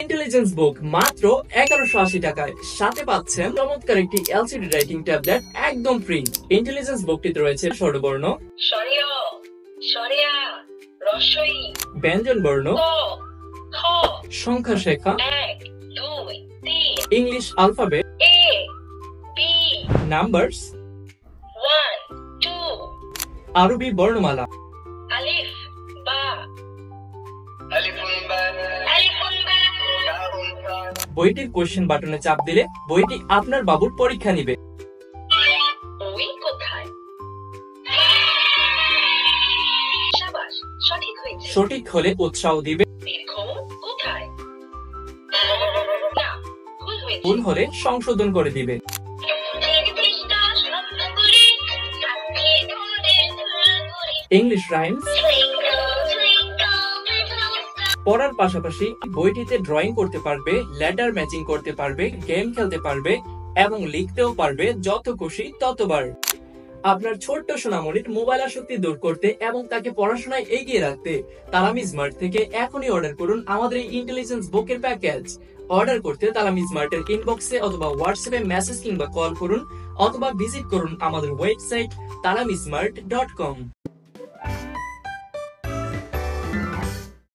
Intelligence বুক মাত্র 1180 টাকায়, সাথে পাচ্ছেন চমৎকার একটি এলসিডি রাইটিং ট্যাবলেট একদম ফ্রি। ইন্টেলিজেন্স বুকটিতে রয়েছে স্বরবর্ণ, ব্যঞ্জন বর্ণ, সংখ্যা শেখা, ইংলিশ আলফাবেট, নাম্বারস, আরবি বর্ণমালা। বইটির কোশ্চেন বাটনে চাপ দিলে বইটি আপনার বাবুর পরীক্ষা নিবে। সঠিক হলে উৎসাহ দিবে, ভুল হলে সংশোধন করে দিবে। ইংলিশ রাইমস পড়ার পাশাপাশি বইটিতে ড্রয়িং করতে পারবে, লেটার ম্যাচিং করতে পারবে, গেম খেলতে পারবে এবং লিখতেও পারবে যত খুশি ততবার। আপনার ছোট্ট সোনামণির মোবাইল আসক্তি দূর করতে এবং তাকে পড়াশোনায় এগিয়ে রাখতে তালামি স্মার্ট থেকে এখনই অর্ডার করুন আমাদের এই ইন্টেলিজেন্স বুকের প্যাকেজ। অর্ডার করতে তালামি স্মার্টের ইনবক্সে অথবা হোয়াটসঅ্যাপে মেসেজ কিংবা কল করুন অথবা ভিজিট করুন আমাদের ওয়েবসাইট talamismart.com।